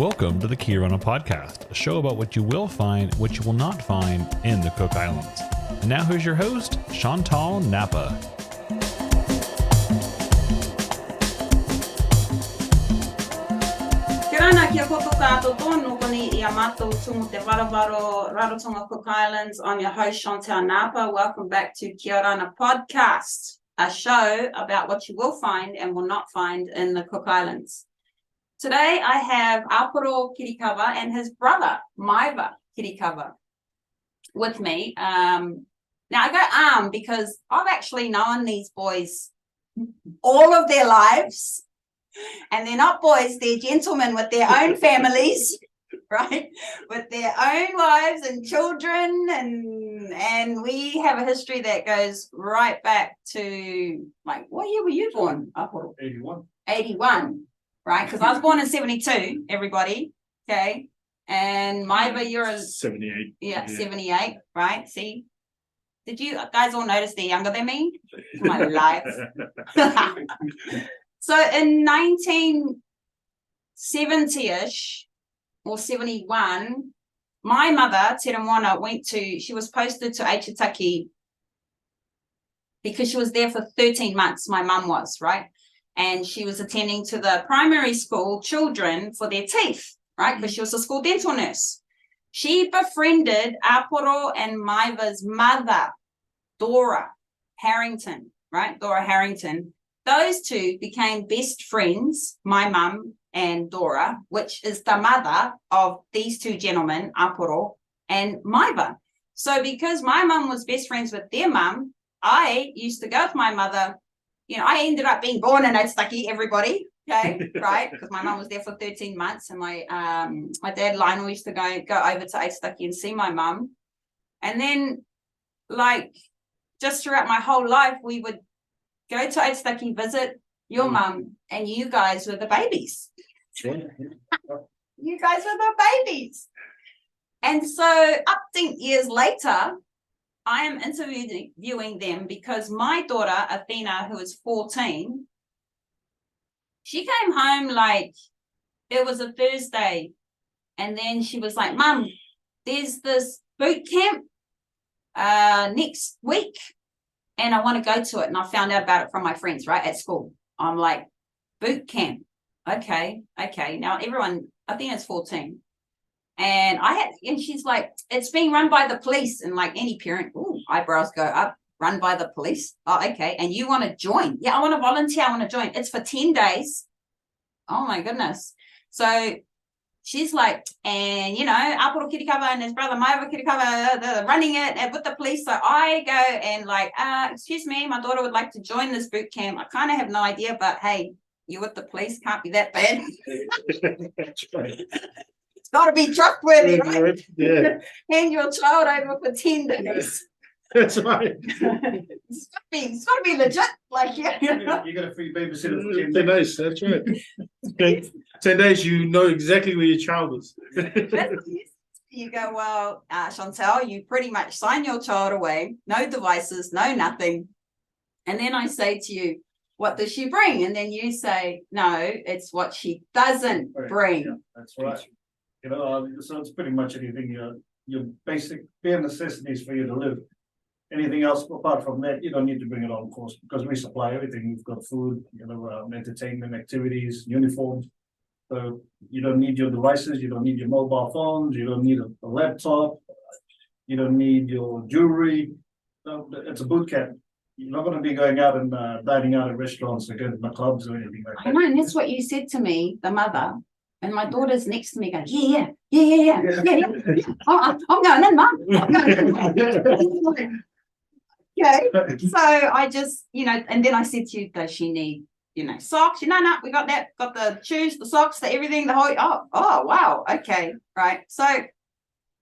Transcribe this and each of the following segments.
Welcome to the Orana podcast, a show about what you will find, what you will not find in the Cook Islands. And now here's your host, Chantal Napa. Kia ora, kia koutou tātou tōnu koni I a mātou tungu te warawaro, Rarotonga Cook Islands. I'm your host, Chantal Napa. Welcome back to Orana podcast, a show about what you will find and will not find in the Cook Islands. Today I have Aporo Kirikava and his brother, Maeva Kirikava, with me. Now I go because I've actually known these boys all of their lives. And they're not boys, they're gentlemen with their own families, right? With their own wives and children. And we have a history that goes right back to, like, what year were you born? 81. 81, right? Because I was born in 72, everybody, okay? And Maeva, you're a... 78. Yeah, 78, right? See? Did you guys all notice they're younger than me? My life. So in 1970-ish or 71, my mother, Te Moana, she was posted to Aitutaki because she was there for 13 months, my mum was, right? And she was attending to the primary school children for their teeth, right? Because she was a school dental nurse. She befriended Aporo and Maeva's mother, Dora Harrington, right? Dora Harrington. Those two became best friends, my mum and Dora, which is the mother of these two gentlemen, Aporo and Maeva. So because my mum was best friends with their mum, I used to go with my mother. You know, I ended up being born in Aitutaki, everybody, okay, right? Because my mum was there for 13 months and my dad, Lionel, used to go over to Aitutaki and see my mum. And then, like, just throughout my whole life, we would go to Aitutaki, visit your mum, and you guys were the babies. You guys were the babies. And so up to years later, I am interviewing them because my daughter, Athena, who is 14, she came home like it was a Thursday. And then she was like, Mum, there's this boot camp next week. And I want to go to it. And I found out about it from my friends, right, at school. I'm like, boot camp. Okay. Now everyone, I think it's 14. And she's like, it's being run by the police. And like any parent, eyebrows go up, run by the police. Oh, okay. And you want to join? Yeah, I want to volunteer. I want to join. It's for 10 days. Oh my goodness. So she's like, and you know, Aporo Kirikava and his brother Maeva Kirikava, they're running it with the police. So I go and like, excuse me, my daughter would like to join this boot camp. I kind of have no idea, but hey, you're with the police, can't be that bad. That's right. It's got to be trustworthy, right? Yeah. Hand your child over for 10 days. That's right. It's got to be legit, like You got a free babysitter for 10 days. That's right. 10 days, you know exactly where your child is. You go, well, Chantal, you pretty much sign your child away, no devices, no nothing. And then I say to you, what does she bring? And then you say, no, it's what she doesn't bring. Yeah, that's right. You know, so it's pretty much anything, your basic bare necessities for you to live. Anything else apart from that, you don't need to bring it on, of course, because we supply everything. We've got food, you know, entertainment, activities, uniforms. So you don't need your devices, you don't need your mobile phones, you don't need a laptop, you don't need your jewelry. No, it's a boot camp. You're not going to be going out and dining out at restaurants or going to clubs or anything like that. I know, and that's what you said to me, the mother. And my daughter's next to me going, yeah. I'm going in, Mum. I'm going in. Okay, so I just, you know, and then I said to you, does she need, you know, socks? No, we got that, got the shoes, the socks, the everything, the whole, oh, wow, okay, right. So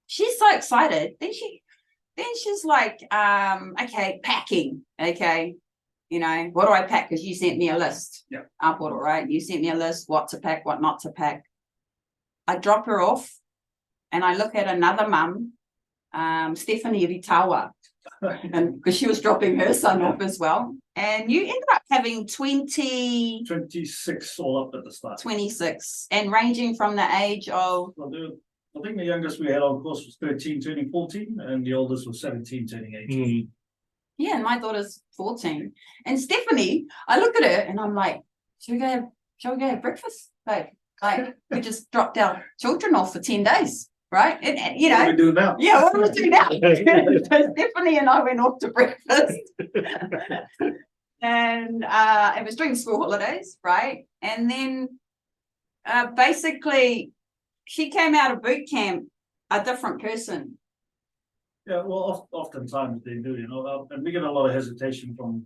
she's so excited. Then she's like, okay, packing, okay, you know, what do I pack? Because you sent me a list. Yeah. Aporo, right? You sent me a list, what to pack, what not to pack. I drop her off and I look at another mum, Stephanie Ritawa. and because she was dropping her son off as well. And you ended up having 26 all up at the start. 26, and ranging from the age of, I think the youngest we had on course was 13 turning 14, and the oldest was 17 turning 18. yeah, and my daughter's 14. And Stephanie, I look at her and I'm like, shall we go have breakfast? Like we just dropped our children off for 10 days, right? And you know, What do we do now? yeah, what do we do now? So Stephanie and I went off to breakfast. And it was during school holidays, right? And then basically she came out of boot camp a different person. Yeah, well, oftentimes they do, you know, and we get a lot of hesitation from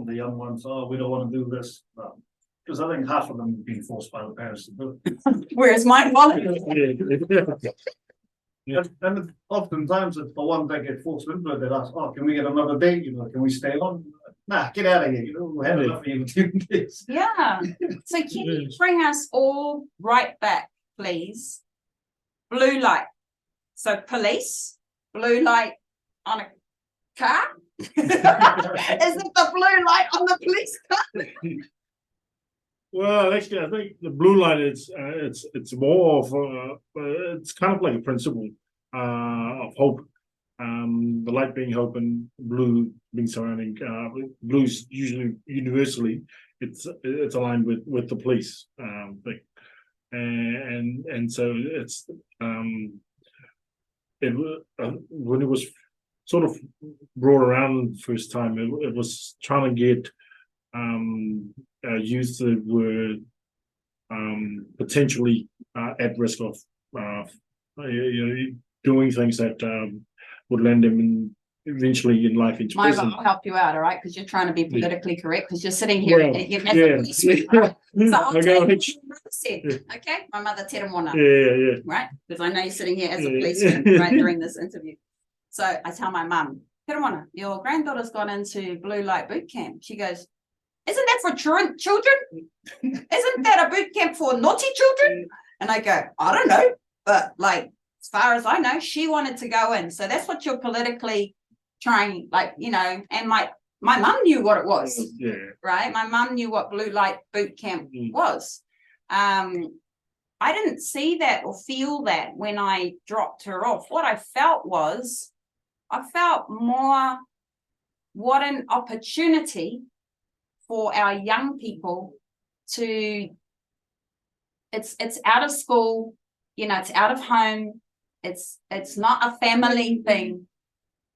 the young ones. Oh, we don't want to do this, because I think half of them have been forced by the parents to do it. Whereas mine wasn't. And oftentimes it's the ones that get forced into it that ask, oh, can we get another day? You know, can we stay on? Nah, get out of here. You know, we had enough of you doing this. Yeah. So can you bring us all right back, please? Blue light. So police, blue light on a car. Is it the blue light on the police car? Well, actually, I think the blue light is it's more of it's kind of like a principle of hope. The light being hope and blue being surrounding. Blue's usually universally it's aligned with the police thing, and so it's when it was sort of brought around first time, it was trying to get youth that were potentially at risk of doing things that would land them eventually in life into prison. I'll help you out, all right? Because you're trying to be politically correct, because you're sitting here and you're So I'll tell you what my mother said, okay? My mother, Te Ramona, right? Because I know you're sitting here as a policeman right during this interview. So I tell my mum, Te Ramona, your granddaughter's gone into blue light boot camp. She goes, isn't that for children? Isn't that a boot camp for naughty children? And I go, I don't know, but like, as far as I know, she wanted to go in. So that's what you're politically trying, like, you know, and my mum knew what it was, right? My mum knew what blue light boot camp was. I didn't see that or feel that when I dropped her off. What I felt was, I felt more, what an opportunity for our young people to, it's out of school, you know, it's out of home, it's not a family thing.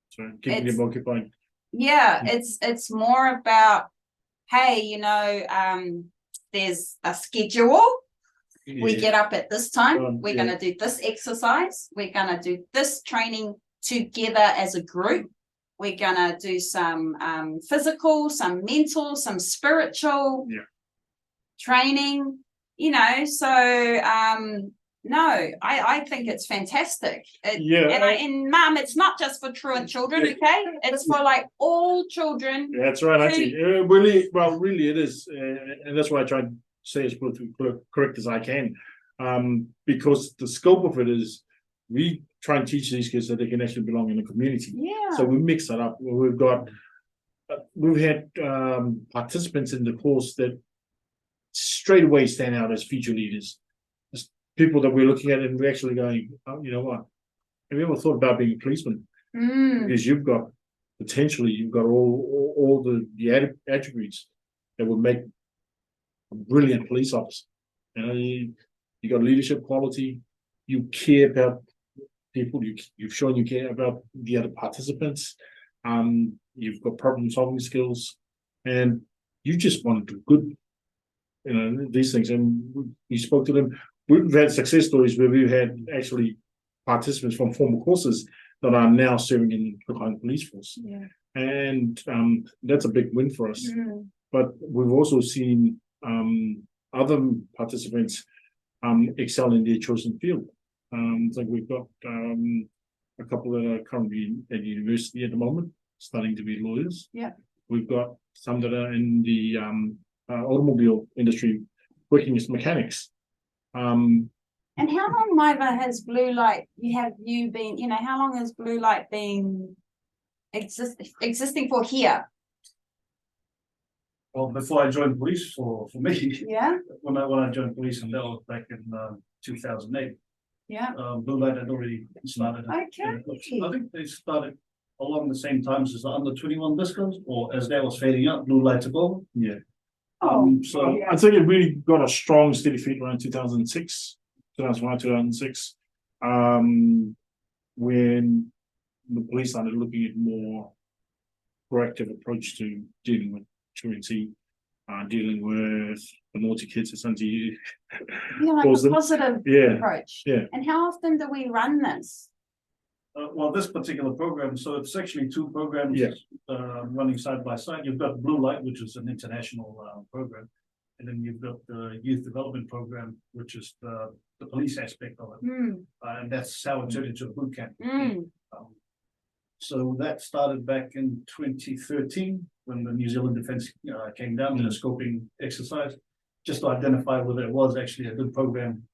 So keeping them occupied. Yeah, it's more about, hey, you know, there's a schedule. We get up at this time, we're going to do this exercise, we're going to do this training together as a group. We're going to do some physical, some mental, some spiritual training, you know. So, no, I think it's fantastic. And Mum, it's not just for truant children, okay? It's for like all children. That's right, actually. Really it is. And that's why I try to say as politically correct as I can. Because the scope of it is, we try and teach these kids that they can actually belong in a community. Yeah. So we mix that up. We've had participants in the course that straight away stand out as future leaders. Just people that we're looking at and we're actually going, oh, you know what? Have you ever thought about being a policeman? Because you've got all the attributes that would make a brilliant police officer. You know, you got leadership quality. You care about people. You've shown you care about the other participants. You've got problem solving skills, and you just want to do good. You know, these things. And we spoke to them. We've had success stories where we've had actually participants from former courses that are now serving in the Cook Police Force. Yeah. And that's a big win for us. But we've also seen other participants excel in their chosen field. So we've got a couple that are currently at university at the moment, studying to be lawyers. Yeah. We've got some that are in the automobile industry, working as mechanics. And how long, Maeva, has blue light? How long has blue light been existing for here? Well, before I joined police for me, Yeah, when I joined police, and that was back in 2008, yeah. blue light had already started. Okay. I think they started along the same times as the under 21 discos, or as that was fading out, blue light took over. Yeah. Oh, So I think it really got a strong, steady feet around 2006, 2005, 2006. When the police started looking at more proactive approach to dealing with truancy, dealing with the naughty kids, essentially. yeah, like Calls a them. positive Yeah, approach. yeah. And how often do we run this? well, this particular program, so it's actually two programs Yeah. running side by side. You've got Blue Light, which is an international program, and then you've got the youth development program, which is the police aspect of it, and that's how it turned into a boot camp. So that started back in 2013 when the New Zealand Defence came down in a scoping exercise, just to identify whether it was actually a good program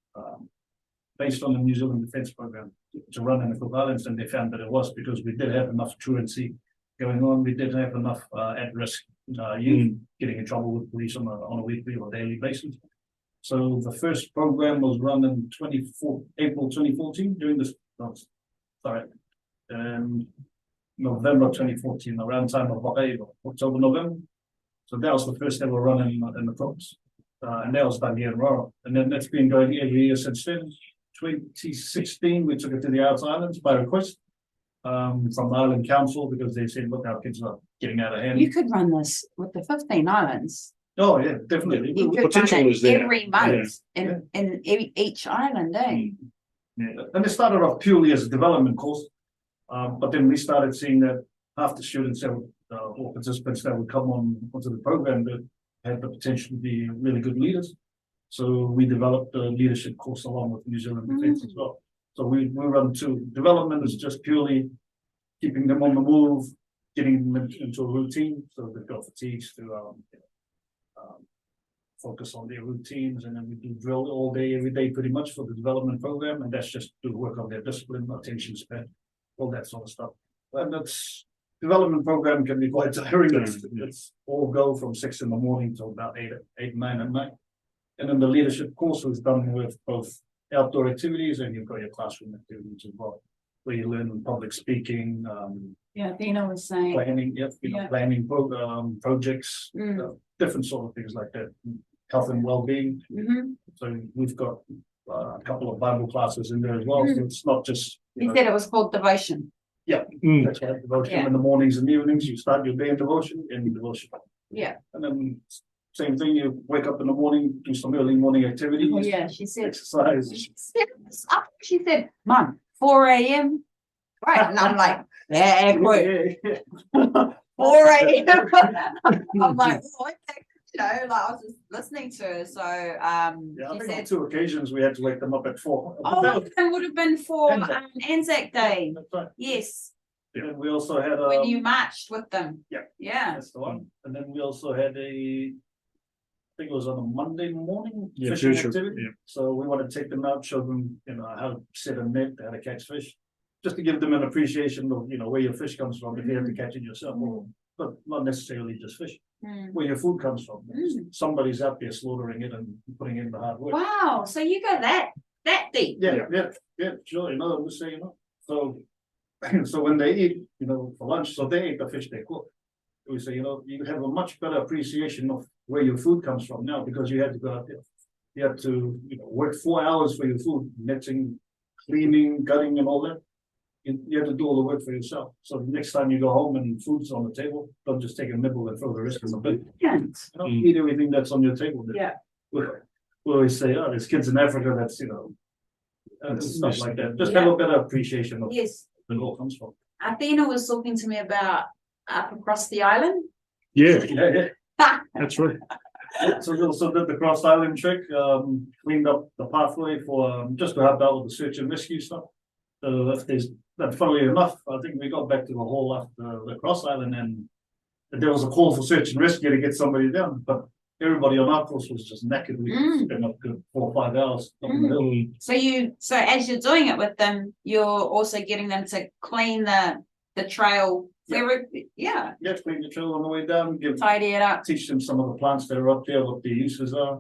based on the New Zealand Defence program to run in the Cook Islands, and they found that it was, because we did have enough truancy going on. We did have enough at-risk youth getting in trouble with police on a weekly or daily basis. So the first program was run in April 2014 during this, November 2014, around time of October, November. So that was the first ever run in the province. And that was done here in Orana. And then that's been going every year since then. 2016, we took it to the outer islands by request from the Island Council, because they said, look, our kids are getting out of hand. You could run this with the 15 islands. Oh, yeah, definitely. You could Potential run is it there. every month in each island, eh? Yeah. And it started off purely as a development course. But then we started seeing that half the students that would, or participants that would come onto the program that had the potential to be really good leaders. So we developed a leadership course along with New Zealand Defence as well. So we run two. Development is just purely keeping them on the move, getting them into a routine. So they've got fatigues to focus on their routines, and then we do drill all day, every day, pretty much for the development program, and that's just to work on their discipline, attention span, all that sort of stuff. And that's development program can be quite tiring. It's all go from 6 in the morning till about 8, 9 at night. And then the leadership course was done with both outdoor activities, and you've got your classroom activities as well, where you learn public speaking, Yeah, Dina was saying. planning, planning projects, different sort of things like that, health and well-being. So we've got a couple of Bible classes in there as well. So it's not just. You said it was called devotion. Yeah, that's right. Devotion in the mornings and evenings. You start your day in devotion, Yeah. and then same thing. You wake up in the morning, do some early morning activities. Oh, yeah, she said. Exercise. She said, Mum, 4 a.m. Right, and I'm like, yeah, quick. 4 a.m. I'm like, what? You know, like I was just listening to her. So I she think said, on 2 occasions we had to wake them up at 4. oh, it would have been for Anzac Day. That's right. Yes, And we also had when you marched with them. Yeah. Yeah. that's the one. And then we also had I think it was on a Monday morning Yeah, fishing sure. activity. Yeah. So we want to take them out, show them, how to set a net, how to catch fish, just to give them an appreciation of, where your fish comes from, if you have to catch it yourself, but not necessarily just fish, where your food comes from. Somebody's out there slaughtering it and putting in the hard work. Wow. So you go that deep. Yeah, sure. We say, So when they eat, for lunch, so they eat the fish they cook. We say, you have a much better appreciation of where your food comes from now, because you had to go out there. You had to, work 4 hours for your food, netting, cleaning, gutting, and all that. You have to do all the work for yourself. So the next time you go home and food's on the table, don't just take a nibble and throw the rest in the bin. Eat everything that's on your table. Yeah. We always say, there's kids in Africa that's, stuff like that. Just have a better appreciation of where it all comes from. Athena was talking to me about up across the island. Yeah, that's right. So we also did the cross island trek, cleaned up the pathway for just to help out with the search and rescue stuff. So if there's that, funnily enough, I think we got back to the hole after the cross island, and there was a call for search and rescue to get somebody down, but everybody on our course was just knackered. We spent up to 4 or 5 hours up in the hill. So as you're doing it with them, you're also getting them to clean the trail Yeah, clean the trail on the way down, tidy it up. teach them some of the plants that are up there, what their uses are.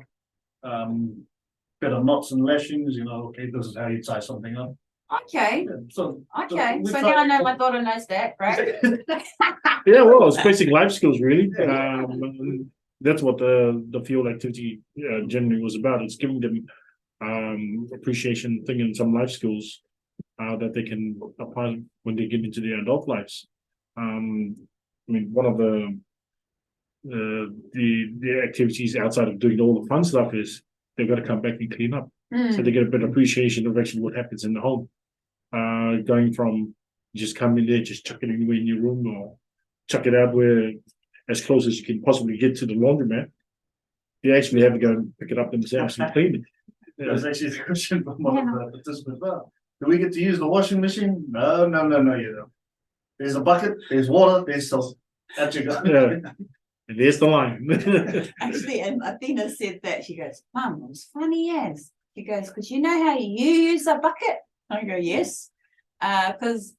Bit of knots and lashings, okay, this is how you tie something up. Okay, Yeah, so okay. So now I know my daughter knows that, right? Yeah, well, it's basic life skills, really. That's what the field activity generally was about. It's giving them appreciation, thing, and some life skills that they can apply when they get into their adult lives. I mean, one of the activities outside of doing all the fun stuff is they've got to come back and clean up, so they get a better appreciation of actually what happens in the home. Going from just come in there, just chuck it anywhere in your room, or chuck it out where as close as you can possibly get to the laundromat. You actually have to go and pick it up themselves and clean it. There's actually a question from one of the participants. Do we get to use the washing machine? No, you don't. There's a bucket, there's water, there's salt. That's you go. Yeah. And there's the line. Actually, and Athena said that. She goes, Mum, it was funny as. She goes, because you know how you use a bucket? I go, yes. Because,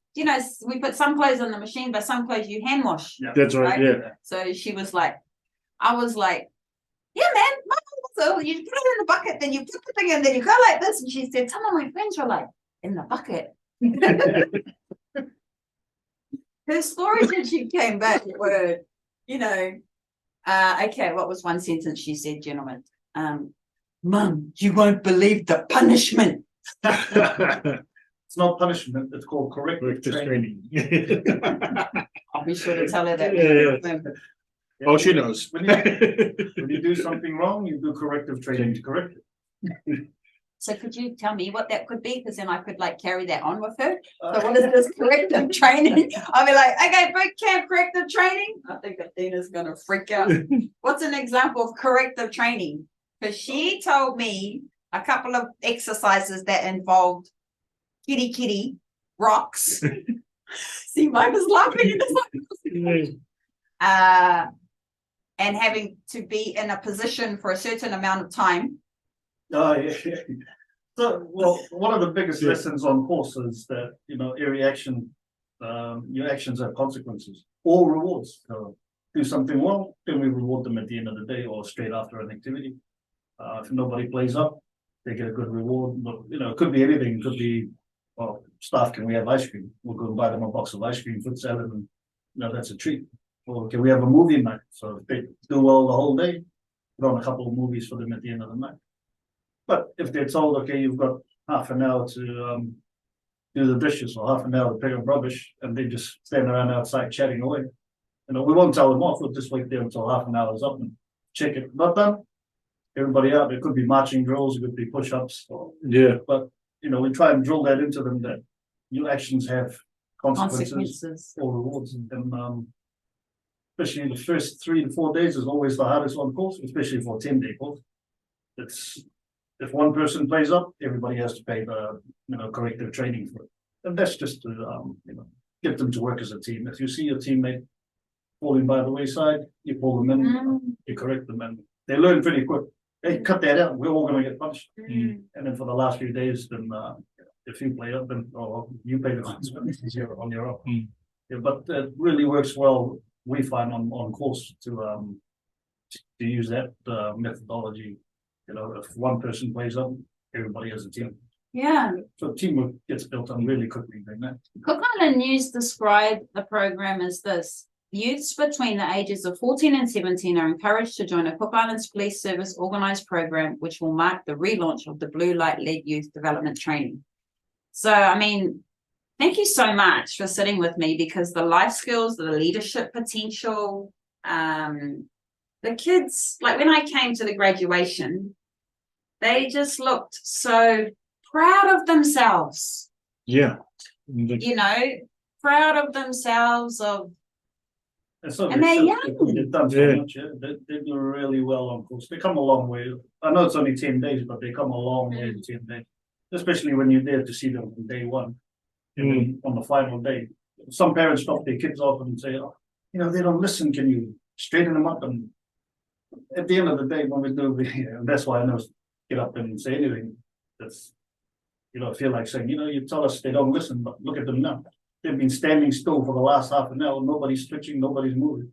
we put some clothes on the machine, but some clothes you hand wash. Yeah. That's right, yeah. So she was like, I was like, yeah, man, Mum, so you put it in the bucket, then you put the thing in, then you go like this. And she said, some of my friends were like, in the bucket. Her stories when she came back were, okay, what was one sentence she said, gentlemen? Mum, you won't believe the punishment. It's not punishment, it's called corrective training. I'll be sure to tell her that. Yeah, Oh, she knows. When you do something wrong, you do corrective training to correct it. So could you tell me what that could be? Because then I could carry that on with her. So what is this corrective training? I'll be like, okay, boot camp corrective training. I think Athena's going to freak out. What's an example of corrective training? Because she told me a couple of exercises that involved kitty, rocks. See, mine was laughing. And having to be in a position for a certain amount of time. Oh, yeah. So, well, one of the biggest lessons on course is that, every action, your actions have consequences or rewards. So do something well, then we reward them at the end of the day or straight after an activity. If nobody plays up, they get a good reward. But, it could be anything. It could be, staff, can we have ice cream? We'll go and buy them a box of ice cream, fruit salad, and, that's a treat. Or can we have a movie night? So if they do well the whole day, put on a couple of movies for them at the end of the night. But if they're told, okay, you've got half an hour to do the dishes or half an hour to pick up rubbish, and they just stand around outside chatting away, we won't tell them off. We'll just wait there until half an hour is up and check it. Not done. Everybody out. It could be marching drills, it could be push-ups. But we try and drill that into them that your actions have consequences or rewards, and especially the first 3 to 4 days is always the hardest on course, especially for a 10-day course. It's if one person plays up, everybody has to pay the corrective training for it, and that's just to get them to work as a team. If you see your teammate falling by the wayside, you pull them in, you correct them, and they learn pretty quick. Hey, cut that out. We're all going to get punished. And then for the last few days, then if you play up, then you pay the consequences on your own. Yeah, but it really works well. We find on course to use that methodology. If one person plays up, everybody has a team. Yeah. So teamwork gets built on really quickly doing that. Cook Island News described the program as this: youths between the ages of 14 and 17 are encouraged to join a Cook Islands Police Service organised program, which will mark the relaunch of the Blue Light-led youth development training. So, thank you so much for sitting with me, because the life skills, the leadership potential, the kids, when I came to the graduation, they just looked so proud of themselves. Yeah. Proud of themselves, and they're young. They've done so much. Yeah? They do really well on course. They come a long way. I know it's only 10 days, but they come a long way in 10 days, especially when you're there to see them from day one. And then on the final day, some parents drop their kids off and say, they don't listen. Can you straighten them up? And at the end of the day, when we do, and that's why I never get up and say anything. That's, I feel like saying, you tell us they don't listen, but look at them now. they've been standing still for the last half an hour, nobody's switching, nobody's moving.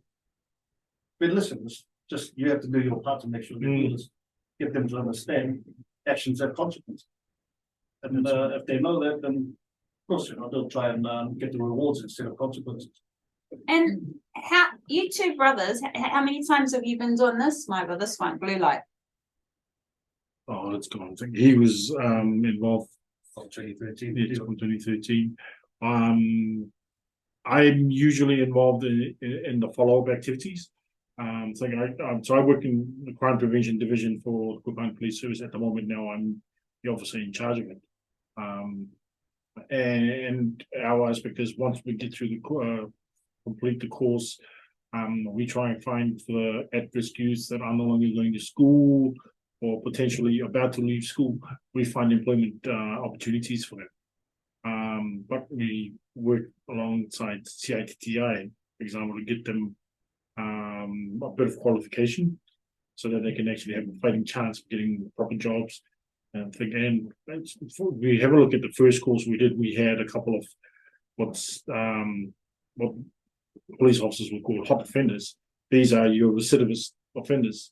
But listen, it's just, you have to do your part to make sure they do this, get them to understand actions have consequences. And if they know that, then of course, they'll try and get the rewards instead of consequences. And how you two brothers? How many times have you been doing this, Maeva? This one, blue light. Oh, let's go on. He was involved From 2013. yeah, from 2013. I'm usually involved in the follow-up activities. So I work in the crime prevention division for the Cook Island Police Service at the moment. Now I'm the officer in charge of it. And our aspect is once we get through the complete the course, we try and find the at-risk youths that are no longer going to school or potentially about to leave school. We find employment opportunities for them. But we work alongside CITTI, for example, to get them a bit of qualification so that they can actually have a fighting chance of getting proper jobs. And we have a look at the first course we did. We had a couple of what police officers would call hot offenders. These are your recidivist offenders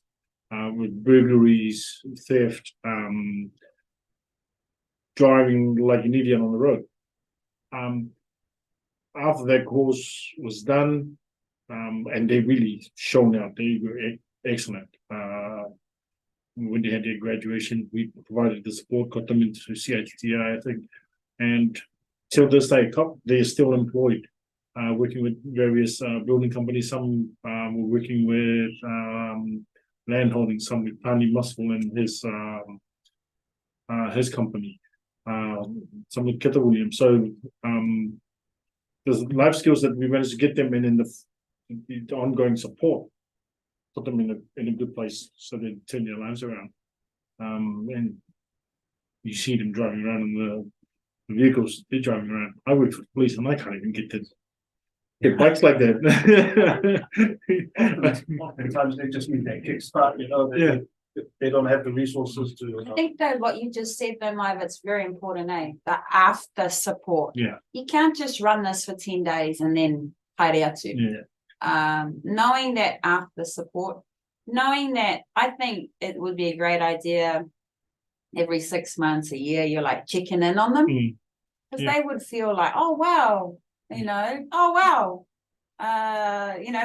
with burglaries, theft, driving like an idiot on the road. After that course was done, and they really shown out, they were excellent. When they had their graduation, we provided the support, got them into CITTI, I think, and till this day, they're still employed, working with various building companies. Some were working with land holding, some with Pani Muscle and his company, some with Keter Williams. So there's life skills that we managed to get them in the ongoing support, put them in a good place so they turn their lives around. And you see them driving around in the vehicles they're driving around. I work for the police and I can't even get bikes like that. Oftentimes they just need that kickstart, they don't have the resources to. I think though what you just said though, Maeva, it's very important, the after support. Yeah. You can't just run this for 10 days and then haere atu. Yeah. Knowing that after support, knowing that I think it would be a great idea every 6 months, a year, you're like checking in on them. Because they would feel like, oh wow,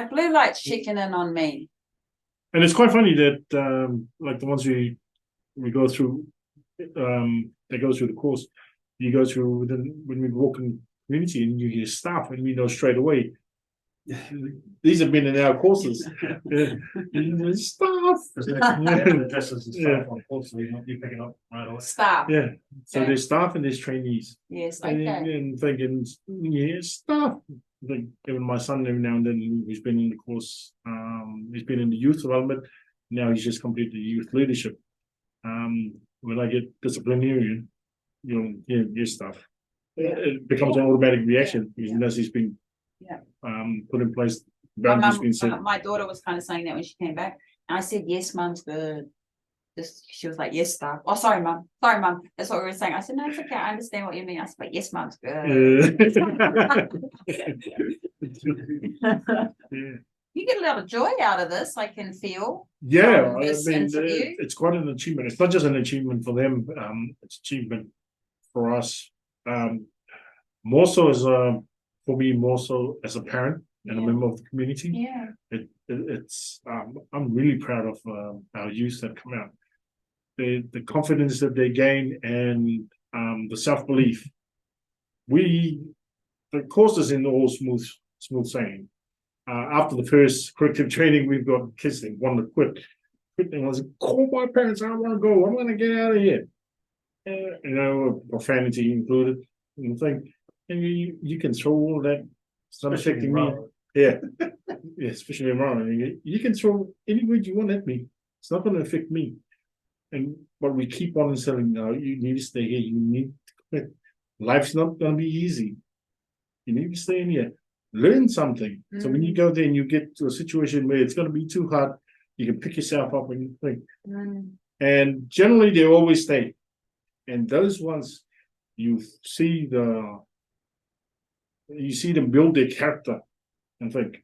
blue light's checking in on me. And it's quite funny that like the ones we go through, they go through the course, you go through when we walk in community and you hear staff and we know straight away these have been in our courses. Staff. Addresses and stuff on course, so you're picking up right away. Staff. Yeah. So there's staff and there's trainees. Yes, okay. And thinking, staff. Like even my son every now and then he's been in the course, he's been in the youth development, now he's just completed the youth leadership. When I get disciplinarian, your stuff. It becomes an automatic reaction because he knows he's been put in place. My daughter was kind of saying that when she came back, and I said, "Yes, mum's good." She was like, "Yes, staff." Oh, sorry, mum. Sorry, mum. That's what we were saying. I said, "No, it's okay. I understand what you mean." I said, "But yes, mum's good." You get a lot of joy out of this. I can feel. Yeah, interview. It's quite an achievement. It's not just an achievement for them. It's achievement for us. More so as for me, more so as a parent and a member of the community. Yeah. It's I'm really proud of our youth that come out. The confidence that they gain and the self-belief. The course is in all smooth sailing. After the first corrective training, we've got kids that want to quit. They want to call my parents. I don't want to go. I'm going to get out of here. Profanity included. And you can throw all that. It's not affecting me. Yeah, especially around. You can throw any word you want at me. It's not going to affect me. But we keep on selling. No, you need to stay here. You need to quit. Life's not going to be easy. You need to stay in here. Learn something. So when you go there and you get to a situation where it's going to be too hard, you can pick yourself up and you think. And generally, they always stay. And those ones, you see you see them build their character and think,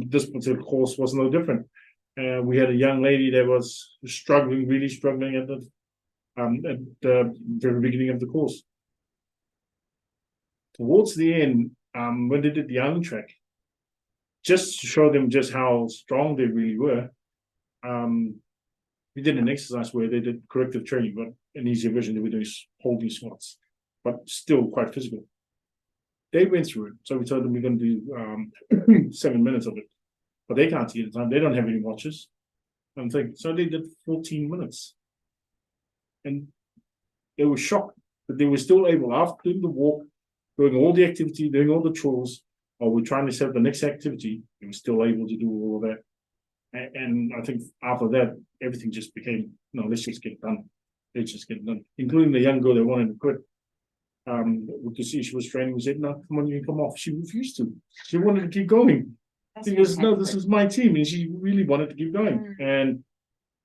this particular course was no different. We had a young lady that was struggling, really struggling at the very beginning of the course. Towards the end, when they did the island track, just to show them just how strong they really were, we did an exercise where they did corrective training, but an easier version, they were doing holding squats, but still quite physical. They went through it, so we told them we're going to do 7 minutes of it, but they can't see the time. They don't have any watches. So they did 14 minutes, and they were shocked that they were still able, after doing the walk, doing all the activity, doing all the chores, or we're trying to set up the next activity, they were still able to do all of that. And I think after that, everything just became, no, let's just get it done. Let's just get it done. Including the young girl that wanted to quit. We could see she was training. We said, no, come on, you can come off. She refused to. She wanted to keep going. She goes, no, this is my team. And she really wanted to keep going. And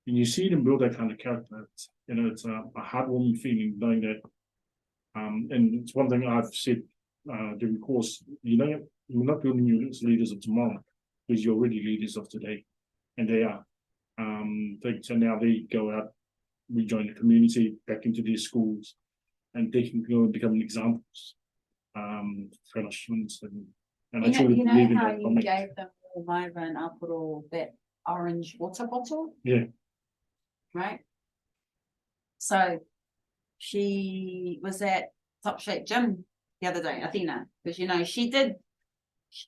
when you see them build that kind of character, it's a heartwarming feeling knowing that. And it's one thing I've said during the course, you're not building your leaders of tomorrow, because you're already leaders of today. And they are. So now they go out, rejoin the community, back into their schools, and they can go and become examples, fellowships, and I truly believe in how that. you gave them Maeva and Aporo that orange water bottle? Yeah. Right? So she was at Top Shape Gym the other day, Athena, because she did,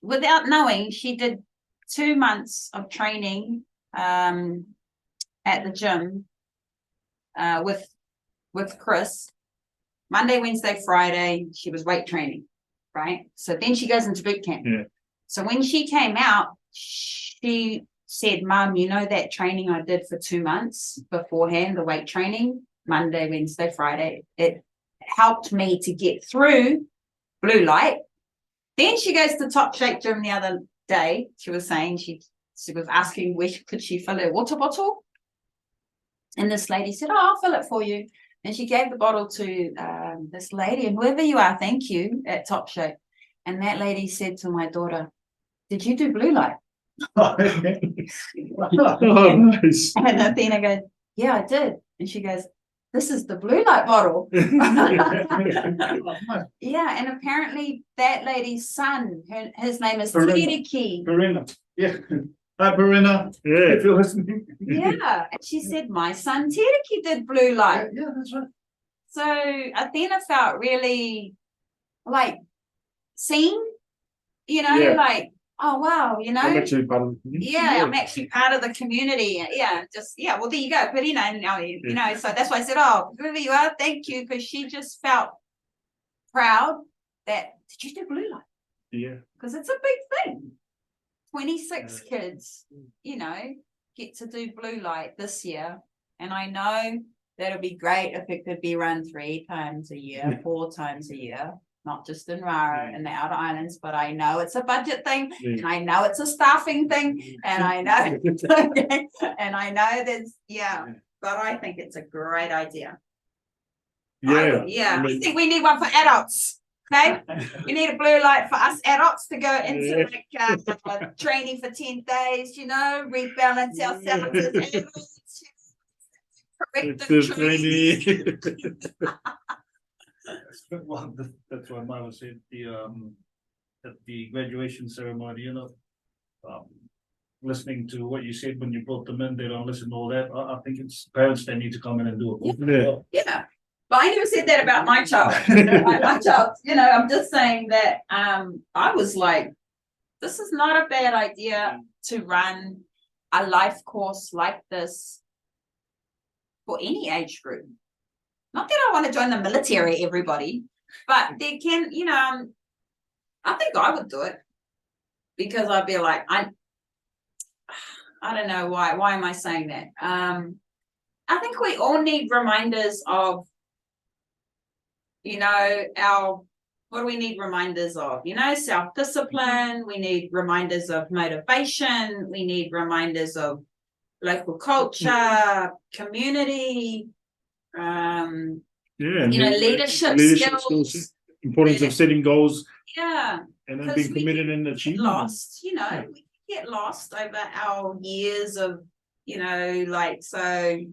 without knowing, she did 2 months of training at the gym with Chris. Monday, Wednesday, Friday, she was weight training, right? So then she goes into boot camp. Yeah. So when she came out, she said, Mum, that training I did for 2 months beforehand, the weight training, Monday, Wednesday, Friday, it helped me to get through blue light. Then she goes to Top Shape Gym the other day. She was saying she was asking where could she fill her water bottle. And this lady said, I'll fill it for you. And she gave the bottle to this lady, and whoever you are, thank you, at Top Shape. And that lady said to my daughter, did you do blue light? Oh, nice. And Athena goes, yeah, I did. And she goes, this is the blue light bottle. Yeah, and apparently that lady's son, his name is Tiriki. Verena. Yeah. Hi, Verena. Yeah. If you're listening. Yeah, and she said, my son Tiriki did blue light. Yeah, that's right. So Athena felt really like seen, like, oh wow, I'm actually part of the community. Yeah, I'm actually part of the community. Yeah, well there you go. But so that's why I said, oh, whoever you are, thank you, because she just felt proud that, did you do blue light? Yeah. Because it's a big thing. 26 kids, get to do blue light this year. And I know that'll be great if it could be run 3 times a year, 4 times a year, not just in Rara and the outer islands, but I know it's a budget thing, and I know it's a staffing thing, and I know, and I know there's, but I think it's a great idea. Yeah. I think we need one for adults. Okay, we need a blue light for us adults to go into training for 10 days, rebalance ourselves as adults. Corrective training. Well, that's why Mama said at the graduation ceremony, listening to what you said when you brought them in, they don't listen to all that. I think it's parents that need to come in and do it. Yeah. But I never said that about my child. My child, I'm just saying that I was like, this is not a bad idea to run a life course like this for any age group. Not that I want to join the military, everybody, but they can, I think I would do it, because I'd be like, I don't know why am I saying that? I think we all need reminders of, what do we need reminders of? Self-discipline. We need reminders of motivation. We need reminders of local culture, community, leadership skills. Importance of setting goals, Yeah. and then 'Cause being we committed in get achievement. lost, you know, Yeah. we get lost over our years of, you know, like, so, I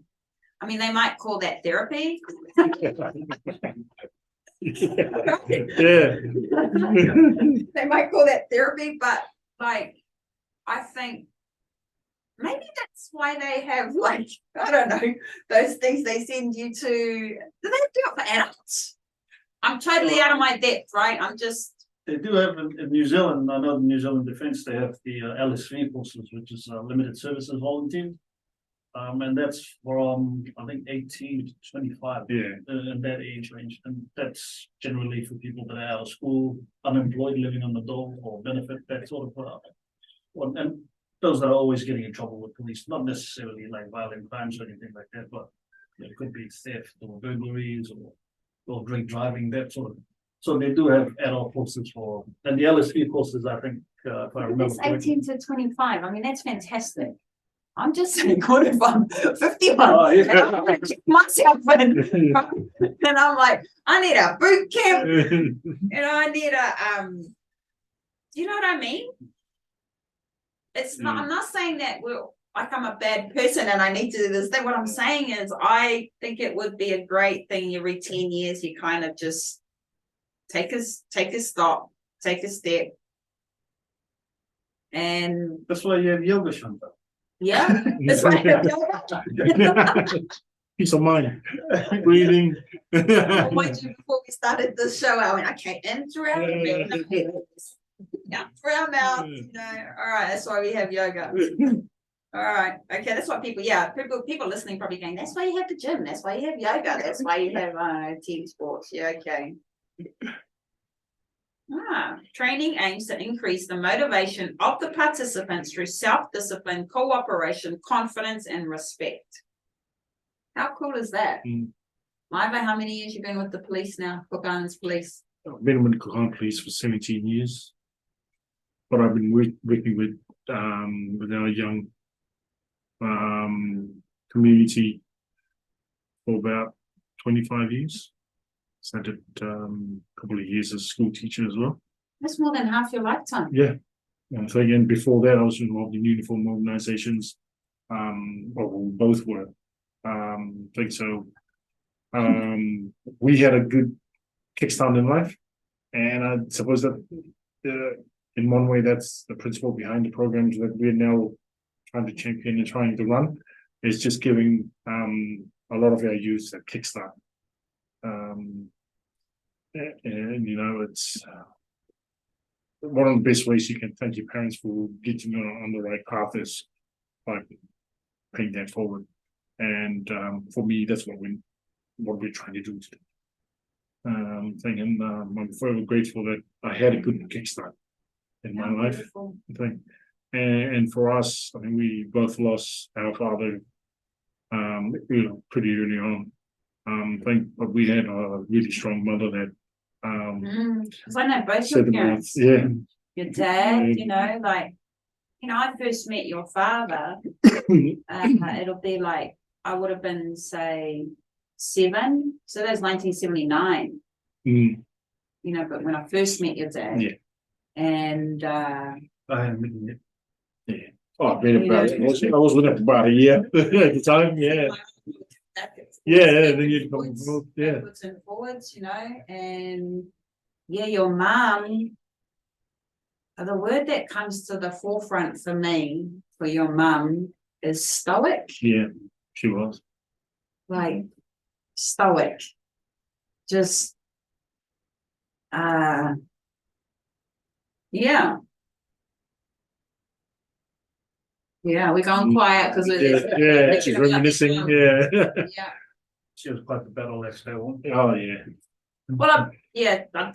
mean, they might call that therapy. Yeah. They might call that therapy, but like, I think maybe that's why they have, like, I don't know, those things they send you to, do they do it for adults? I'm totally out of my depth, right? I'm just, They do have in New Zealand, I know the New Zealand Defence, they have the LSV courses, which is limited services volunteers. And that's from, I think, 18 to 25. Yeah. In that age range. And that's generally for people that are out of school, unemployed, living on the dole or benefit, that sort of and those that are always getting in trouble with police, not necessarily like violent crimes or anything like that, but it could be theft or burglaries or drink driving, that sort of. So they do have adult courses for, and the LSP courses, I think, if I remember that's correctly. 18 to 25. I mean, that's fantastic. I'm just saying, what if I'm 51 Oh, yeah. and I'm gonna kick myself in, and I'm like, I need a boot camp, you know, I need a, you know what I mean? It's not, I'm not saying that like I'm a bad person and I need to do this thing. What I'm saying is I think it would be a great thing every 10 years you kind of just take a stop, take a step. And That's why you have yoga, Shanta. yeah, that's why I have yoga. Peace of mind, breathing. I told you before we started the show, I went, okay, in through our nose, out through our mouth, you know. All right, that's why we have yoga. All right, okay, that's what people listening probably going, that's why you have the gym, that's why you have yoga, that's why you have team sports. Yeah, okay. Training aims to increase the motivation of the participants through self-discipline, cooperation, confidence, and respect. How cool is that? Maeva, how many years you been with the police now, Cook Islands Police? I've been with the Cook Islands Police for 17 years, but I've been working with our young community for about 25 years. So I did a couple of years as a school teacher as well. That's more than half your lifetime. Yeah. And so again, before that, I was involved in uniform organizations. Well, both were. I think so. We had a good kickstart in life. And I suppose that in one way, that's the principle behind the programs that we're now trying to champion and trying to run, is just giving a lot of our youth a kickstart. And you know, it's one of the best ways you can thank your parents for getting you on the right path is by paying that forward. And for me, that's what we're trying to do today. I'm forever grateful that I had a good kickstart in my life. I think. And for us, I mean, we both lost our father, pretty early on. But we had a really strong mother that. Because I know both your parents. Yeah. Your dad, you know, like, you know, I first met your father. It'll be like I would have been, say, 7. So that's 1979. You know, but when I first met your dad, and I haven't been yet. Yeah. Oh, I've been about I was with him for about a year at the time. Yeah. Then you'd come forward, backwards and forwards, you know, and your mum. The word that comes to the forefront for me for your mum is stoic. Yeah, she was. Like stoic. Just we're going quiet because she's reminiscing. Yeah. She was quite the battle axe, that one. Oh yeah. Well, I've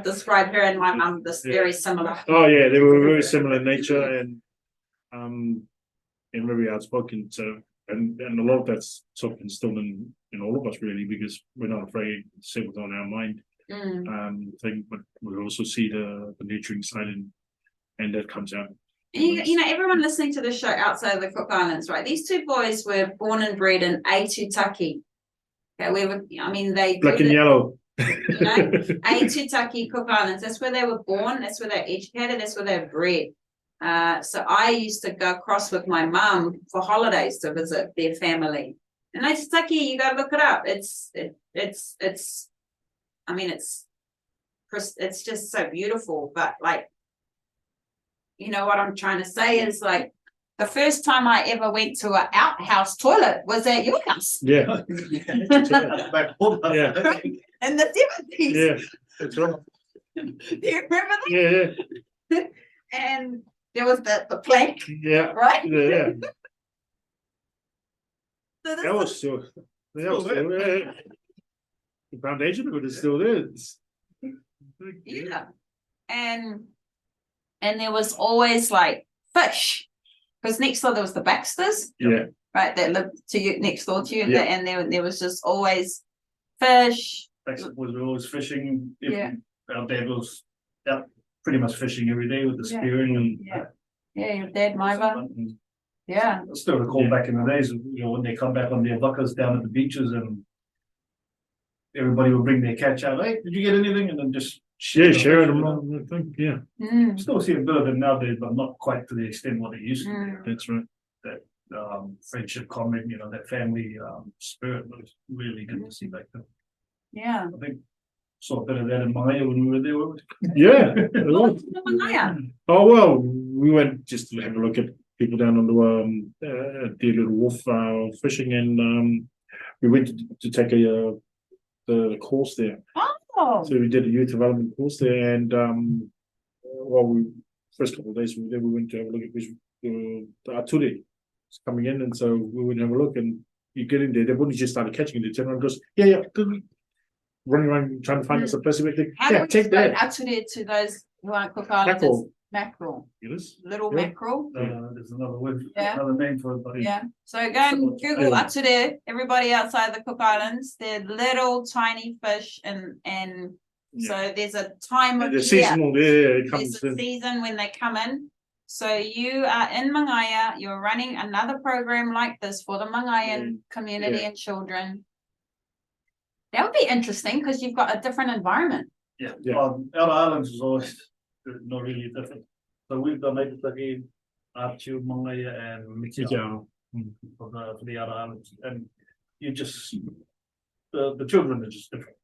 described her and my mum this very similar. Oh yeah, they were very similar in nature and very outspoken. So and a lot of that's sort of instilled in all of us really, because we're not afraid to say what's on our mind. But we also see the nurturing side and that comes out. And you know, everyone listening to the show outside of the Cook Islands, right? These two boys were born and bred in Aitutaki. Okay, they black and yellow. You know, Aitutaki Cook Islands. That's where they were born. That's where they're educated. That's where they're bred. So I used to go across with my mum for holidays to visit their family. And Aitutaki, you got to look it up. I mean, it's just so beautiful. But like, you know what I'm trying to say is like, the first time I ever went to an outhouse toilet was at your house. Yeah. Yeah. In the 70s. Yeah. That's right. Do you remember that? Yeah. Yeah. And there was the plank, Yeah. right? Yeah. So this That was still. That was still there. The foundation of it is still there. yeah. And there was always like fish. Because next door there was the Baxters, Yeah. right? That lived to you next door to you, Yeah. and there was just always fish. Was always fishing. Yeah. Our dad was out pretty much fishing every day with the Yeah. spearing and Yeah, your dad, Maeva. Yeah. I still recall back in the days, you know, when they come back on their buckers down at the beaches and everybody would bring their catch out. Hey, did you get anything? And then just Share them along. I think. Yeah. Still see a bit of it nowadays, but not quite to the extent what it used to be. That's right. Friendship comment, you know, that family spirit was really good to see back then. Yeah. I think saw a bit of that in Manuia when we were there. weren't Yeah. it Well, was. Manuia. Oh well, we went just to have a look at people down on the little wharf fishing, and we went to take the course there. Oh. So we did a youth development course there, and while we first couple of days we were there, we went to have a look at the ature coming in, and so we went to have a look, and you get in there, they've only just started catching it. They turn around and goes, yeah, good. Running around trying to find us a place to make How yeah, do we take that. ature to those who aren't Cook Islanders? Mackerel. Mackerel. Yes. Little Yeah. mackerel. There's another word, Yeah. another name for it, but Yeah. So go and Google Yeah. ature. Everybody outside the Cook Islands, they're little tiny fish, and so there's a time of The year. seasonal, it There's comes a in. season when they come in. So you are in Manuia, you're running another program like this for the Mangaian community Yeah. and children. That would be interesting because you've got a different environment. yeah. Yeah. Outer Islands is always not really different. So we've done Aitutaki, Archu, Manuia, and Mikia Yeah. for the Outer Islands, and you just the children are just different.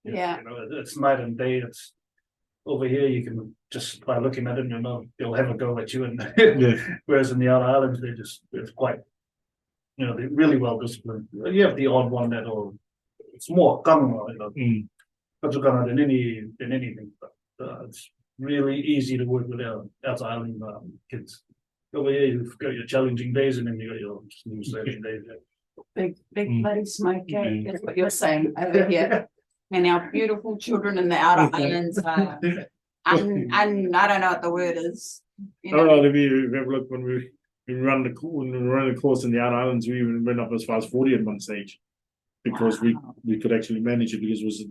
Yeah. You know, it's night and day. It's over here. You can just by looking at them, you know, they'll have a go at you, and Yeah. whereas in the Outer Islands, it's quite, you know, they're really well disciplined. You have the odd one it's more kanga, you know, than anything. But it's really easy to work with our Outer Island kids. Over here, you've got your challenging days, and then you got your smooth sailing days. Big bloody smoke, that's what you're saying over here. And our beautiful children in the Outer Islands are, and I don't know what the word is. You know? Oh, if you have a look when we run the course in the Outer Islands, we even went up as far as 40 at one stage because Wow. we could actually manage it because it was a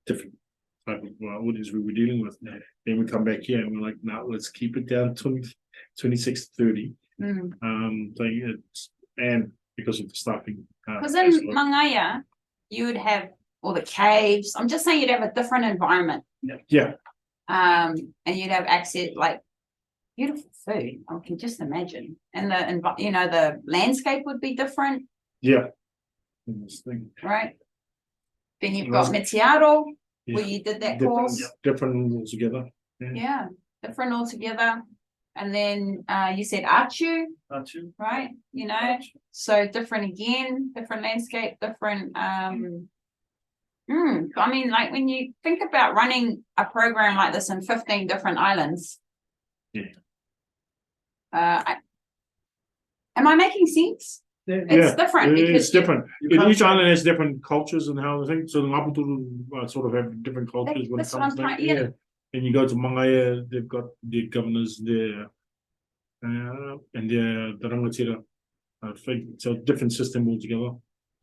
different type of audience we were dealing with. Then we come back here and we're like, now let's keep it down 26 to 30. And because of the staffing. Because in Manuia, you would have all the caves. I'm just saying you'd have a different environment. Yeah. And you'd have access, like beautiful food. I can just imagine. And the landscape would be different, Yeah. right? Then you've got Metiaro, Yeah. where you did that Different, course. different altogether. Yeah, different altogether. And then you said Archu, Archu. right? You know, so different again, different landscape, different. I mean, like when you think about running a program like this in 15 different islands. Yeah. Am I making sense? It's different. It's different. can't Each say- island has different cultures and how they think. So Ngaputulu sort of have different cultures when it That's what comes I'm to trying- yeah. And you go to Mangaia, they've got the governors there, and the rangatira. I think so. Different system altogether.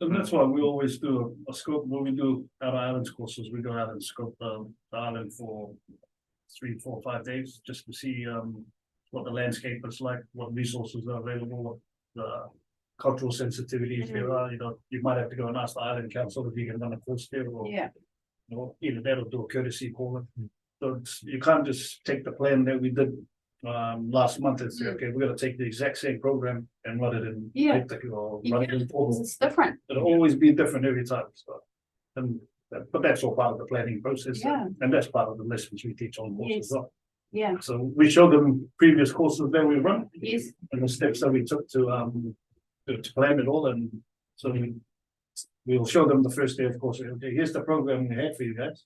And that's why we always do a scope when we do Outer Islands courses. We go out and scope the island for 3, 4, 5 days just to see what the landscape is like, what resources are available, what the cultural sensitivities there are. You know, you might have to go and ask the island council if you can run a course there, or Yeah. either that or do a courtesy call. So you can't just take the plan that we did last month and say, okay, we're going to take the exact same program and run it in or run it in formal. It's different. It'll always be different every time. So, but that's all part of the planning process, and that's part of the lessons we teach on courses as well. Yeah. So we showed them previous courses that we run, Yes. and the steps that we took to plan it all, and so we'll show them the first day, of course. Okay, here's the program we had for you guys,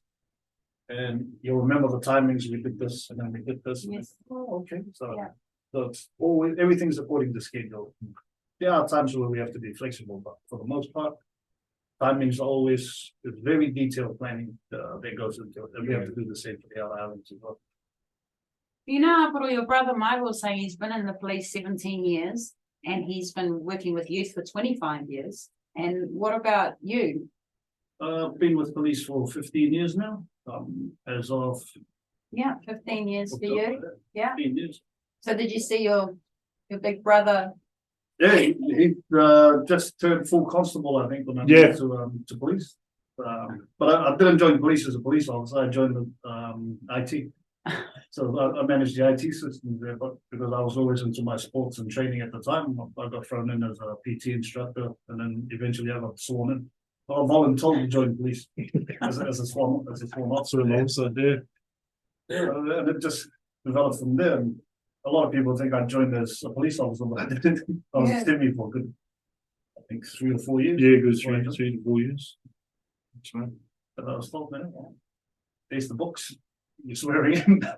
and you'll remember the timings. We did this, and then we did this. Yes. Oh, okay. So it's always everything's according to schedule. There are times where we have to be flexible, but for the most part, timings are always very detailed planning that goes into it, and we have to do the same for the other islands as well. You know, Aporo, your brother Maeva was saying he's been in the police 17 years and he's been working with youth for 25 years. And what about you? I've been with police for 15 years now. As of 15 years for you. Yeah. 15 years. So did you see your big brother? Yeah, he just turned full constable, I think, when I went to police. But I didn't join police as a police officer. I joined the IT. So I managed the IT systems there, but because I was always into my sports and training at the time, I got thrown in as a PT instructor, and then eventually I got sworn in. I voluntarily joined police as a sworn officer. And it just developed from there. And a lot of people think I joined as a police officer, but I didn't. I was a STEMI for good, I think 3 or 4 years. Yeah, good 3 to 4 years. That's right. But I was told, man, there's the books. You're swearing in. I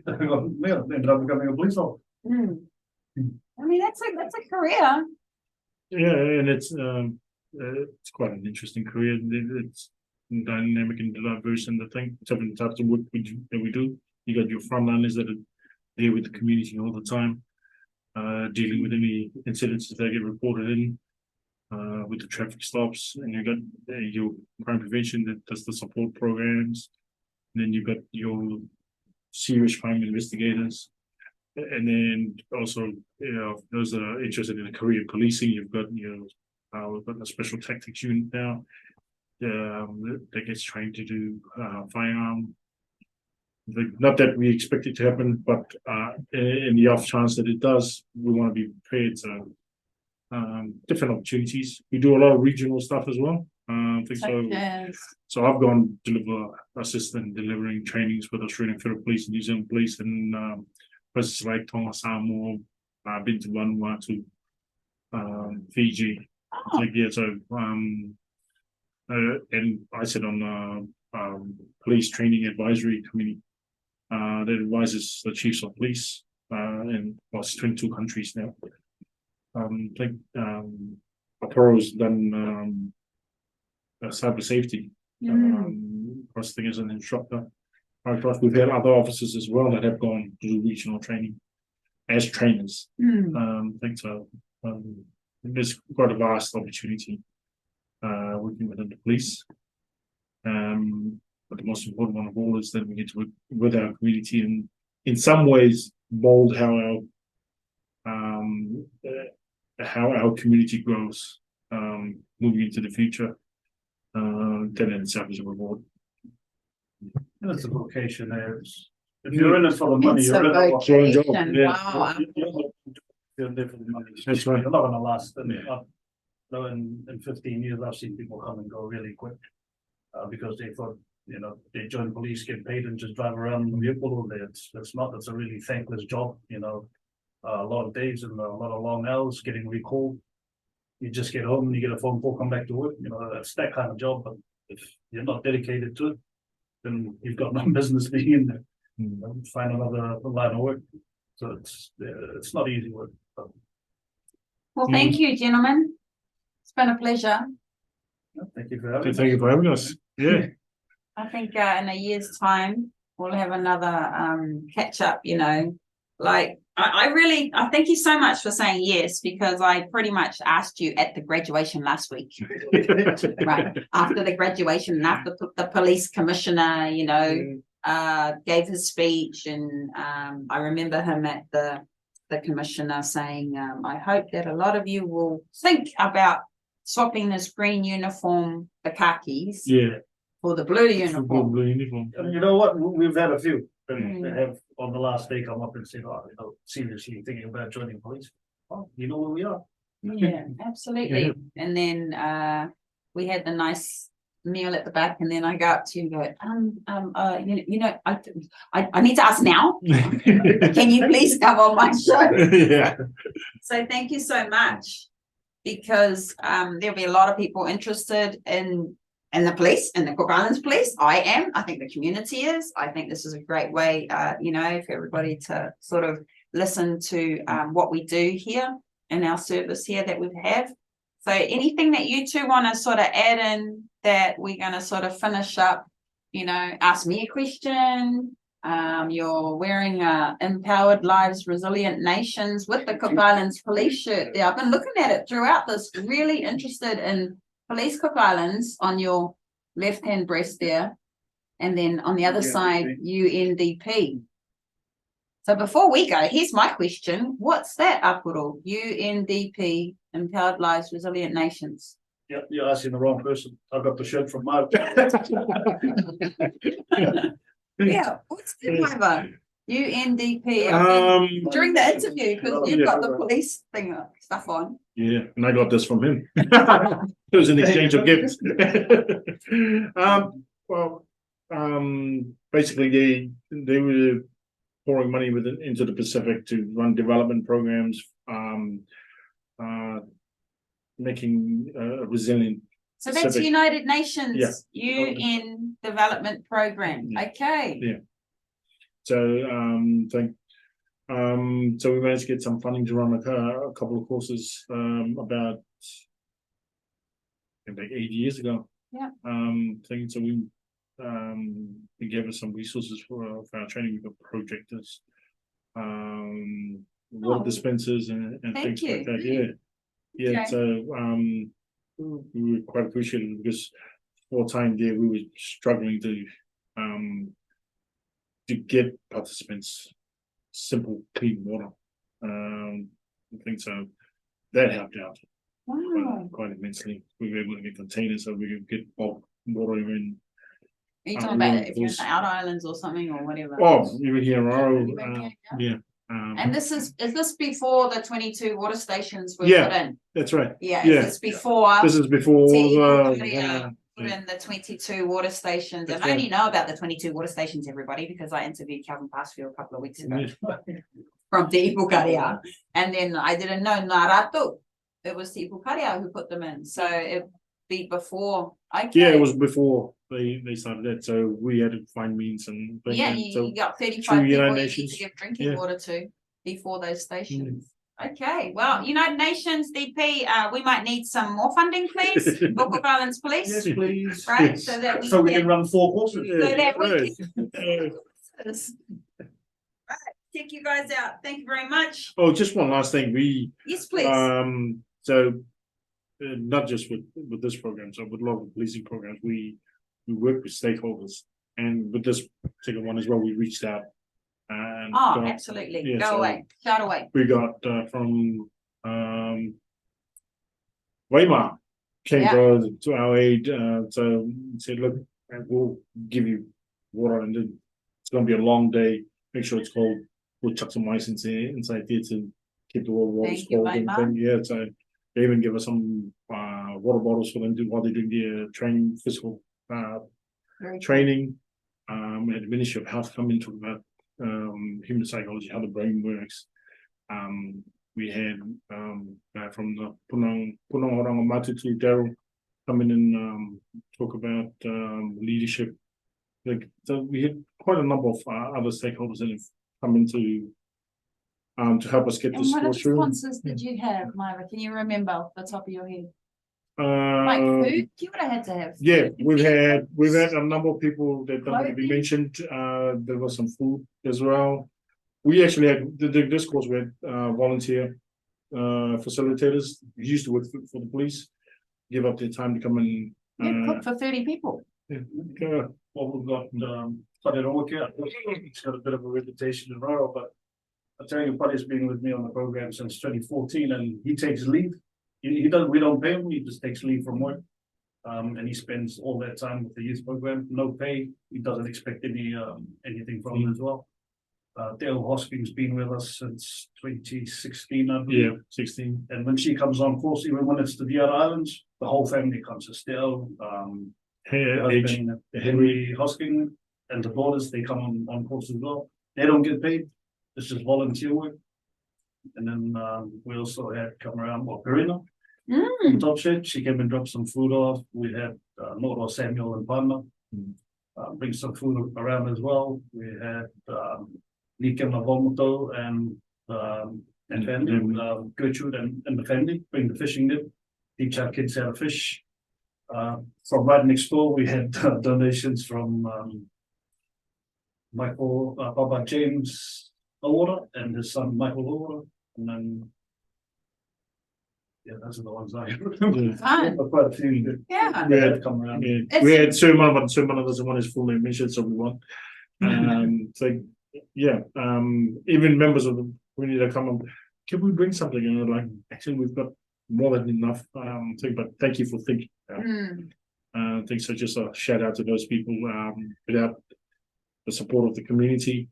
ended up becoming a police officer. I mean, that's a career. Yeah, and it's quite an interesting career. It's dynamic and diverse, and different types of work that we do. You got your frontliners that are there with the community all the time, dealing with any incidents that get reported in, with the traffic stops, and you got your crime prevention that does the support programs. And then you've got your serious crime investigators. And then also, those that are interested in a career in policing, you've got, we've got a special tactics unit now that gets trained to do firearm. Not that we expect it to happen, but in the off chance that it does, we want to be prepared to different opportunities. We do a lot of regional stuff as well. So I've gone assistant delivering trainings with Australian Federal Police and New Zealand Police and places like Tonga, Samoa. I've been to Manuia, Fiji. And I sit on police training advisory committee that advises the chiefs of police in 22 countries now. I think Aporo's done cyber safety. Thing as an instructor. We've had other officers as well that have gone to do regional training as trainers. I think so. There's quite a vast opportunity working within the police. But the most important one of all is that we get to work with our community and in some ways mold how our community grows moving into the future. That in itself is a reward. That's a vocation. If you're in it for the money, It's you're in a it for the job. vocation. Wow. You're there for the money. That's right. You're not going to last. In 15 years, I've seen people come and go really quick because they thought, they join police, get paid, and just drive around in the vehicle all day. It's not. It's a really thankless job. A lot of days and a lot of long hours getting recalled. You just get home and you get a phone call, come back to work. That's that kind of job. But if you're not dedicated to it, then you've got no business being in there. Find another line of work. So it's not easy work. But, Well, thank you, gentlemen. It's been a pleasure. thank you for having us. Thank you for having us. Yeah. I think in a year's time we'll have another catch up. I thank you so much for saying yes, because I pretty much asked you at the graduation last week. Right after the graduation and after the police commissioner, gave his speech, and I remember him at the commissioner saying, I hope that a lot of you will think about swapping this green uniform, the khakis, For the blue Football uniform. blue uniform. And you know what? We've had a few that Mm. have on the last day come up and said, "Oh, seriously thinking about joining police." Oh, you know where we are. Yeah, absolutely. And then we had the nice meal at the back, and then I go up to you and go, I need to ask now. Can you please come on my show? Yeah. So thank you so much, because there'll be a lot of people interested in the police, in the Cook Islands Police. I think the community is. I think this is a great way, for everybody to sort of listen to what we do here in our service here that we have. So anything that you two want to sort of add in that we're going to sort of finish up, ask me a question. You're wearing Empowered Lives, Resilient Nations with the Cook Islands Police shirt there. I've been looking at it throughout this, really interested in Police Cook Islands on your left-hand breast there. And then on the other side, UNDP. So before we go, here's my question. What's that, Aporo? UNDP, Empowered Lives, Resilient Nations. Yep, you're asking the wrong person. I got the shirt from Maeva. Yeah, what's that, Maeva? UNDP. During the interview, because you've got the police thing stuff on. Yeah, and I got this from him. It was an exchange of gifts. Basically, they were pouring money into the Pacific to run development programs, making resilient. So that's Pacific. United Nations, Yeah. UN Development Program. Yeah. Okay. Yeah. So so we managed to get some funding to run a couple of courses about like 8 years ago. Yeah. So we gave us some resources for our training. We got projectors, water dispensers and things like that. Yeah. Okay. So we were quite appreciative because for a time there we were struggling to get participants simple clean water. I think so that helped out quite immensely. We were able to get containers so we could get bulk water in. Are you talking about if you're in the outer islands or something or whatever? Oh, even here in Aere, yeah. And is this before the 22 water stations were Yeah. put in? That's right. Yeah. Yeah. Is this before This is before put in the 22 water stations? And That's I only right. know about the 22 water stations, everybody, because I interviewed Calvin Passfield a couple of weeks ago Yeah. from Te Ipukaria. And then I didn't know Naratu. It was Te Ipukaria who put them in. So it'd be before. Okay. Yeah, it was before they started that. So we had to find means and Yeah, so you got 35 through people United you need Nations. to give drinking Yeah. water to before those stations. Okay, well, United Nations DP, we might need some more funding, please. Cook Islands Police, Yes, please. right? So that we So we can can run 4 courses. so that we Right. can right, check you guys out. Thank you very much. Oh, just one last thing. We Yes, please. so not just with this program, so with local policing programs, we work with stakeholders, and with this particular one as well, we reached out and Absolutely. yeah, Go so- away. Shout away. we got from Weimar came to our aid, so said, look, we'll give you water, and then it's going to be a long day. Make sure it's cold. We'll chuck some ice inside there to keep the water Thank you, cold. And Weimar. then, yeah, so they even give us some water bottles for them while they're doing their training, physical Very training. We had the Ministry of Health come in to talk about human psychology, how the brain works. We had from the Punong Orana Matutu Daryl come in and talk about leadership. So we had quite a number of other stakeholders that have come into to help us get And this what course through. responses did you have, Maeva? Can you remember off the top of your head? Like food? You would have had to have. Yeah, food. we've had a number of people that don't want to be mentioned. There was some food as well. We actually had the discourse with volunteer facilitators who used to work for the police, give up their time to come and You cooked for 30 people. Well, we've got Wharerokia. He's got a bit of a reputation in Royal, but I tell you, Paddy's been with me on the program since 2014, and he takes leave. He doesn't. We don't pay him. He just takes leave from work, And he spends all that time with the youth program, no pay. He doesn't expect anything from them as well. Dale Hosking's been with us since 2016, I believe. Yeah, 16. And when she comes on course, even when it's to the other islands, the whole family comes. So Dale, her husband, Henry Hosking, and the daughters, they come on course as well. They don't get paid. It's just volunteer work. And then we also had come around, Karina from Top Shed. She came and dropped some food off. We had Noro, Samuel, and Pana bring some food around as well. We had Nika Mavomoto and family, Gertrude and the family bring the fishing net, teach our kids how to fish. From right next door, we had donations from Michael, Baba James Awara and his son Michael Awara, and then those are the ones I remember. Fun. Quite a few. Yeah. We had, come around. we had Sumana, but Sumana doesn't want his full name mentioned, so we won. So yeah, even members of the community that come on, can we bring something? And like, actually, we've got more than enough. But thank you for thinking. Thanks. So just a shout out to those people. Without the support of the community,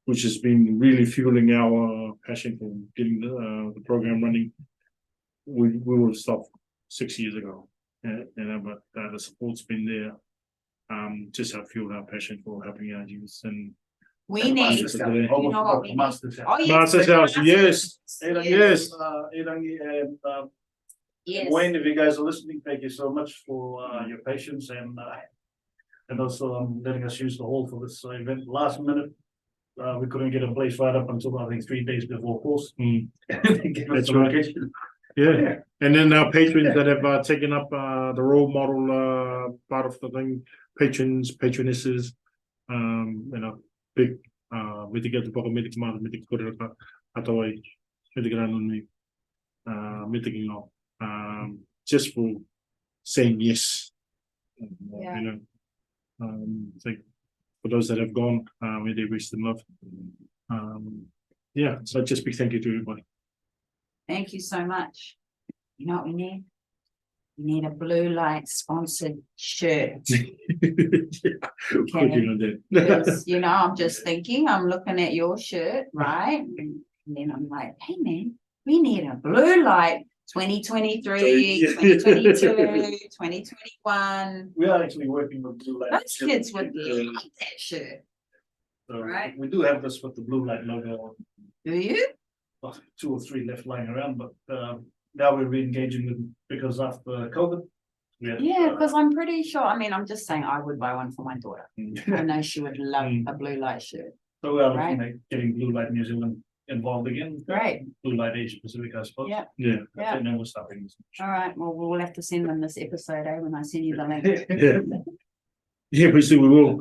which has been really fueling our passion for getting the program running, we would have stopped 6 years ago. But the support's been there. Just have fueled our passion for helping our youth and We need. Master's House. You know what we need? Master's House. Oh, yes. Master's House, yes. Yes. Irangi and Yes. Wayne, if you guys are listening, thank you so much for your patience and also letting us use the hall for this event. Last minute, we couldn't get a place right up until I think 3 days before course. That's right. Yeah. And then our patrons that have taken up the role model part of the thing, patronesses, big mitigate the medic man, mitigate atawai, mitigate mitigating just for saying yes. Yeah. Like for those that have gone, may they wish them love. So just big thank you to everybody. Thank you so much. You know what we need? We need a blue light sponsored shirt. Working on that. Because, I'm just thinking, I'm looking at your shirt, right? And then I'm like, hey man, we need a blue light 2023, 2022, 2021. We are actually working with Blue Light. Those kids would love that shirt. So Right. we do have this with the Blue Light logo on. Do you? 2 or 3 left lying around, but now we're re-engaging them because after COVID. Yeah, because I'm pretty sure, I'm just saying I would buy one for my daughter. I know she would love a blue light shirt. So we are looking at getting Blue Light New Zealand involved again. Great. Blue Light Asia Pacific, I suppose. Yeah. Yeah. I don't know what's happening. All right. Well, we'll have to send them this episode, when I send you the link. Yeah, basically we will.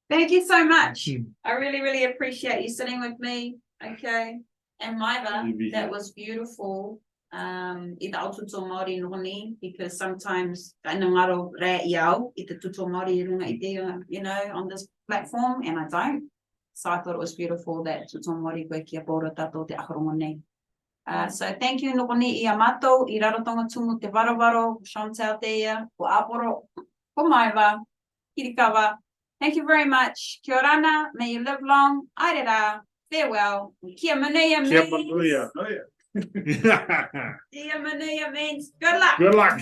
Thank you so much. I really, really appreciate you sitting with me. Okay. And Maeva, that was beautiful. Ita au tuto Māori noni, because sometimes ka ngaro rea I au, ita tuto Māori runga I te, on this platform, and I don't. So I thought it was beautiful that tuto Māori koe kia pōra tātou te akarongo nei. So thank you nokoni I a mātou, I rarotonga tumu te varavaro, Chantal te ia, ko Aporo, ko Maeva, Kirikava. Thank you very much. Kia Orana, may you live long. Aere Ra, farewell. Kia Manuia means. Kia Manuia. Kia Manuia means good luck. Good luck.